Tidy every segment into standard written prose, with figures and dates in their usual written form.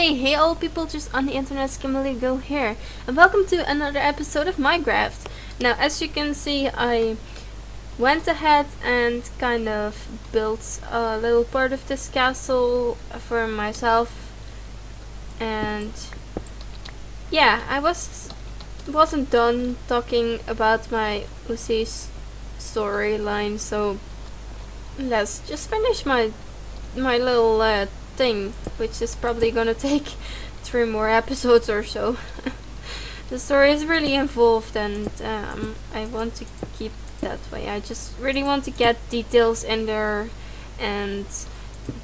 Hey all people just on the internet, Skimmerly Girl here, and welcome to another episode of Minecraft. Now, as you can see, I went ahead and kind of built a little part of this castle for myself, and yeah, wasn't done talking about my Lucy's storyline, so let's just finish my little thing, which is probably gonna take 3 more episodes or so. The story is really involved, and I want to keep that way. I just really want to get details in there and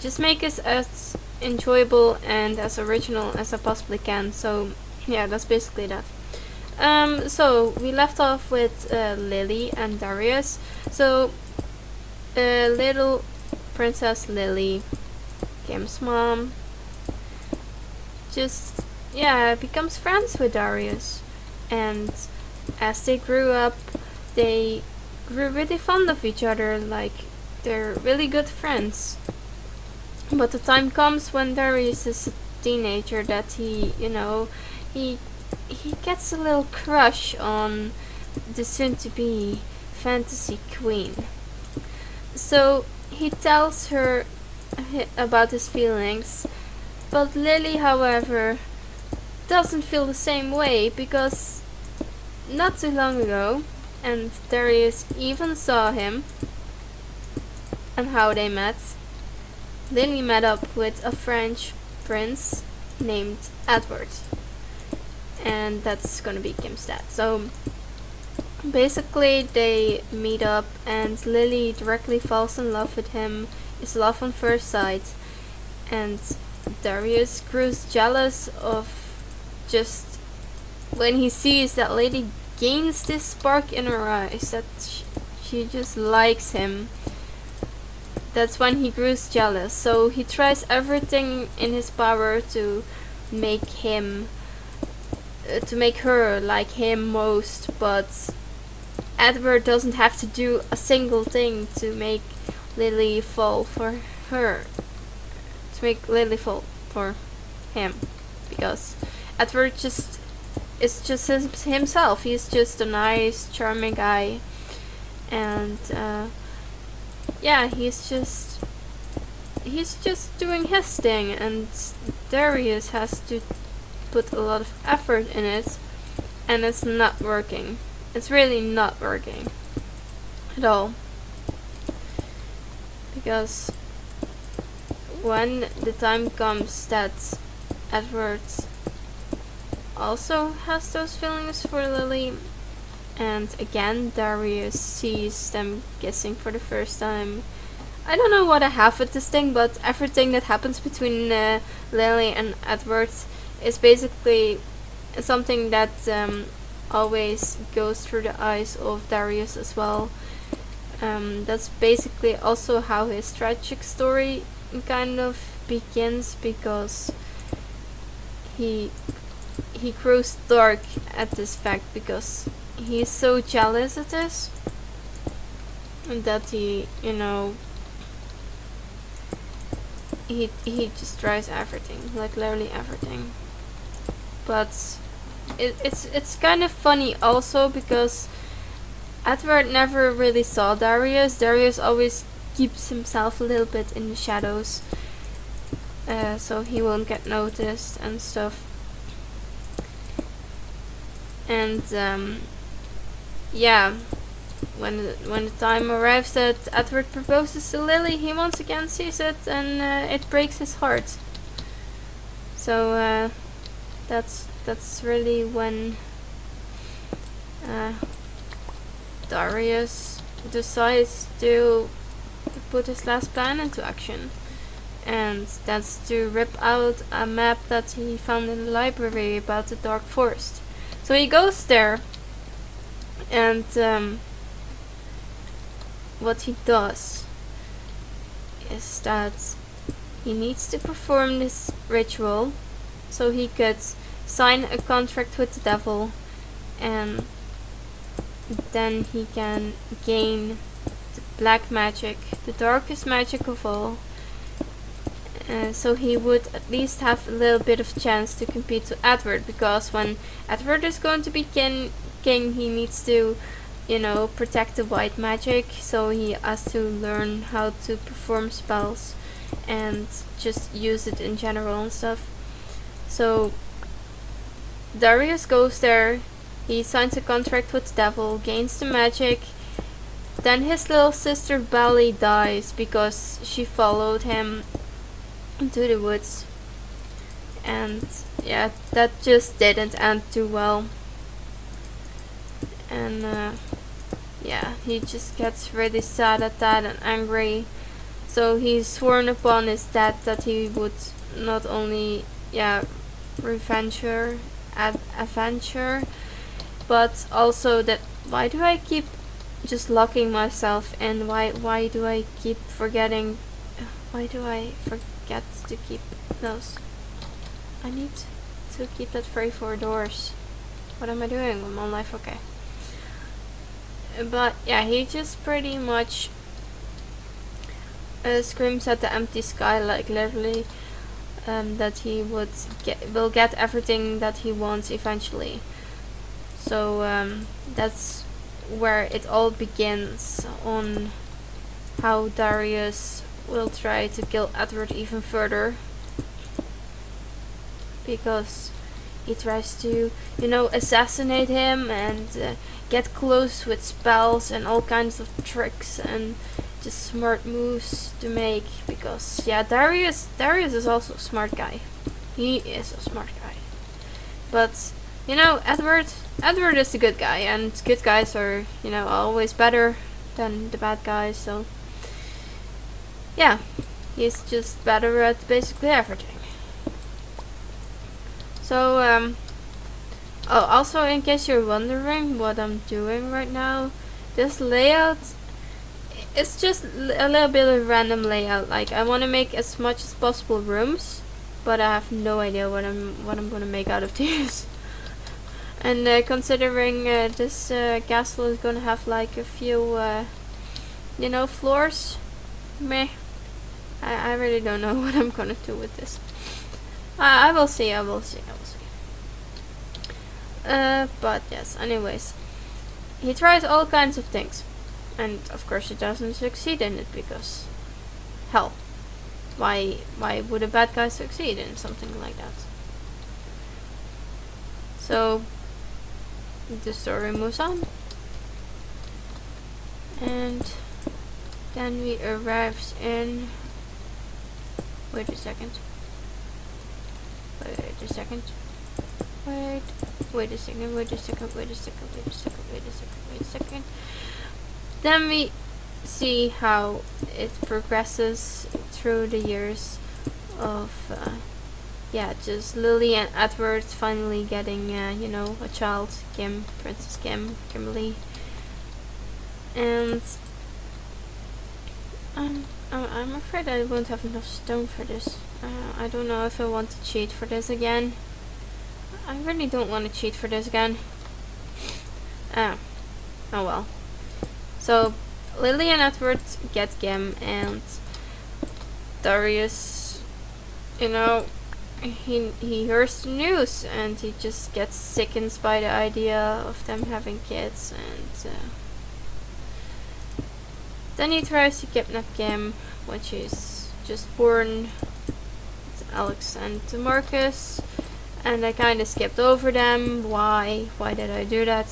just make it as enjoyable and as original as I possibly can. So yeah, that's basically that. So we left off with Lily and Darius. So little Princess Lily, Kim's mom, just becomes friends with Darius, and as they grew up, they grew really fond of each other, like they're really good friends. But the time comes when Darius is a teenager that he gets a little crush on the soon-to-be fantasy queen. So he tells her about his feelings, but Lily, however, doesn't feel the same way, because not too long ago, and Darius even saw him and how they met, Lily met up with a French prince named Edward, and that's gonna be Kim's dad. So basically they meet up, and Lily directly falls in love with him. It's love on first sight, and Darius grows jealous of just when he sees that Lily gains this spark in her eyes, that she just likes him. That's when he grows jealous. So he tries everything in his power to make her like him most, but Edward doesn't have to do a single thing to make Lily fall for her. To make Lily fall for him, because Edward is just himself. He's just a nice, charming guy, and he's just doing his thing, and Darius has to put a lot of effort in it, and it's not working. It's really not working at all, because when the time comes that Edward also has those feelings for Lily, and again Darius sees them kissing for the first time. I don't know what I have with this thing, but everything that happens between Lily and Edward is basically something that always goes through the eyes of Darius as well. That's basically also how his tragic story kind of begins, because he grows dark at this fact, because he's so jealous at this, and that he just tries everything, like literally everything. But it's kind of funny also, because Edward never really saw Darius. Darius always keeps himself a little bit in the shadows, so he won't get noticed and stuff. And when the time arrives that Edward proposes to Lily, he once again sees it, and it breaks his heart. So that's really when Darius decides to put his last plan into action, and that's to rip out a map that he found in the library about the Dark Forest. So he goes there, and what he does is that he needs to perform this ritual so he could sign a contract with the devil, and then he can gain the black magic, the darkest magic of all, so he would at least have a little bit of chance to compete to Edward, because when Edward is going to be king, he needs to, protect the white magic, so he has to learn how to perform spells and just use it in general and stuff. So Darius goes there, he signs a contract with the devil, gains the magic. Then his little sister Belly dies because she followed him into the woods. And yeah, that just didn't end too well. And yeah, he just gets really sad at that and angry. So he's sworn upon his dad that he would not only, revenge her, adventure, but also that, why do I keep just locking myself in? Why do I keep forgetting? Why do I forget to keep those? I need to keep that free for doors. What am I doing with my life? Okay. But yeah, he just pretty much screams at the empty sky, like literally, that he will get everything that he wants eventually. So that's where it all begins, on how Darius will try to kill Edward even further, because he tries to, assassinate him and get close with spells and all kinds of tricks and just smart moves to make, because Darius is also a smart guy. He is a smart guy. But Edward is the good guy, and good guys are, always better than the bad guys, so yeah, he's just better at basically everything. So also, in case you're wondering what I'm doing right now, this layout, it's just a little bit of random layout. Like, I want to make as much as possible rooms, but I have no idea what I'm gonna make out of these. And considering this castle is gonna have like a few, floors, meh. I really don't know what I'm gonna do with this. I will see. But yes, anyways, he tries all kinds of things, and of course he doesn't succeed in it, because hell, why would a bad guy succeed in something like that? So the story moves on, and then we arrives in, wait a second. Then we see how it progresses through the years of just Lily and Edward finally getting a child, Princess Kimberly. And I'm afraid I won't have enough stone for this. I don't know if I want to cheat for this again. I really don't want to cheat for this again. Oh well. So Lily and Edward get Gim, and Darius, he hears the news, and he just gets sickened by the idea of them having kids, and then he tries to kidnap Gim when she's just born, Alex and Marcus, and I kinda skipped over them. Why did I do that?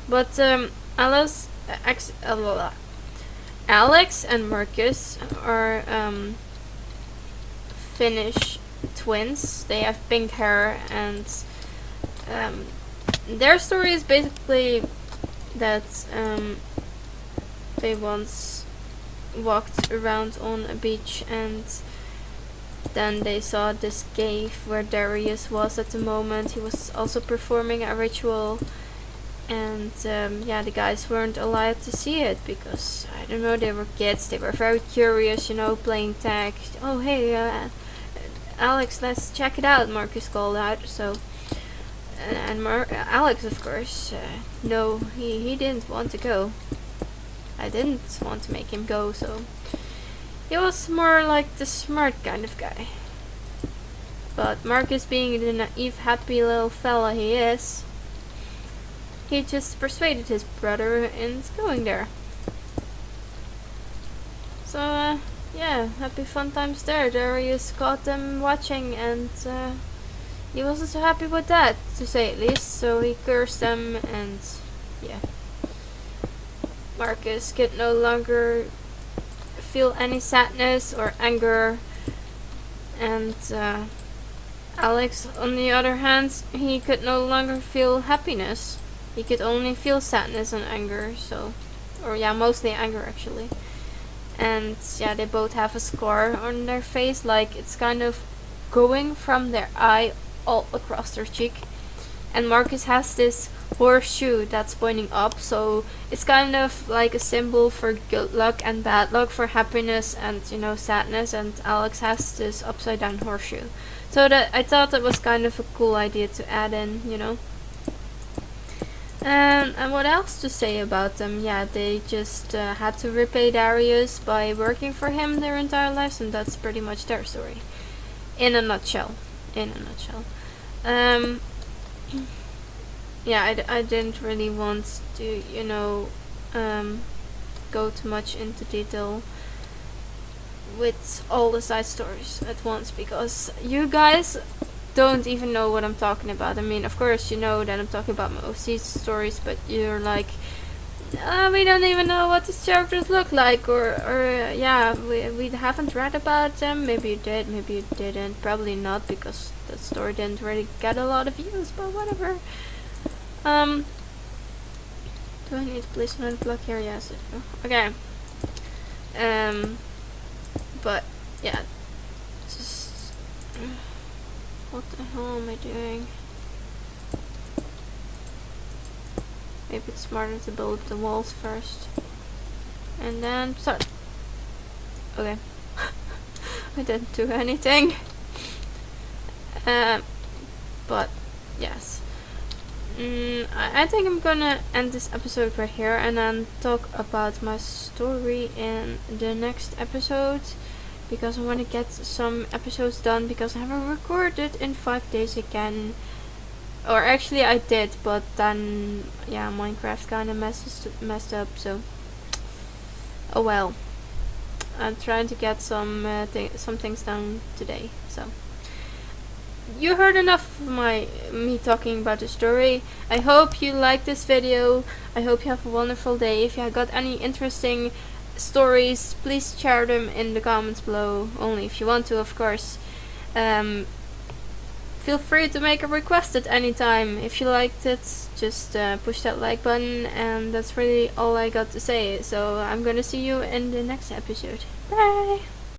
But Alex and Marcus are Finnish twins. They have pink hair, and their story is basically that they once walked around on a beach, and then they saw this cave where Darius was at the moment. He was also performing a ritual, and the guys weren't allowed to see it because, I don't know, they were kids. They were very curious, playing tag. Oh hey, Alex, let's check it out, Marcus called out. So and Alex, of course, no, he didn't want to go. I didn't want to make him go, so He was more like the smart kind of guy. But Marcus, being the naive, happy little fella he is, he just persuaded his brother into going there. So, yeah, happy fun times there. Darius caught them watching, and he wasn't so happy with that, to say at least. So he cursed them, and yeah. Marcus could no longer feel any sadness or anger, and Alex, on the other hand, he could no longer feel happiness. He could only feel sadness and anger, so, or yeah, mostly anger actually. And yeah, they both have a scar on their face, like it's kind of going from their eye all across their cheek. And Marcus has this horseshoe that's pointing up, so it's kind of like a symbol for good luck and bad luck, for happiness and, you know, sadness. And Alex has this upside down horseshoe, so that I thought that was kind of a cool idea to add in, you know. And what else to say about them? Yeah, they just had to repay Darius by working for him their entire lives, and that's pretty much their story in a nutshell. Yeah, I didn't really want to, you know, go too much into detail with all the side stories at once, because you guys don't even know what I'm talking about. I mean, of course you know that I'm talking about my OC stories, but you're like, we don't even know what these characters look like, or yeah, we haven't read about them. Maybe you did, maybe you didn't. Probably not, because that story didn't really get a lot of views, but whatever. Do I need to place another block here? Yes, I do. Okay. But yeah, just what the hell am I doing? Maybe it's smarter to build the walls first and then start. Okay. I didn't do anything. But yes. I think I'm gonna end this episode right here and then talk about my story in the next episode, because I want to get some episodes done, because I haven't recorded in 5 days again. Or actually I did, but then yeah, Minecraft kind of messed up, so oh well. I'm trying to get some things done today. So you heard enough of me talking about the story. I hope you liked this video. I hope you have a wonderful day. If you got any interesting stories, please share them in the comments below, only if you want to, of course. Feel free to make a request at any time. If you liked it, just push that like button, and that's really all I got to say. So I'm gonna see you in the next episode. Bye!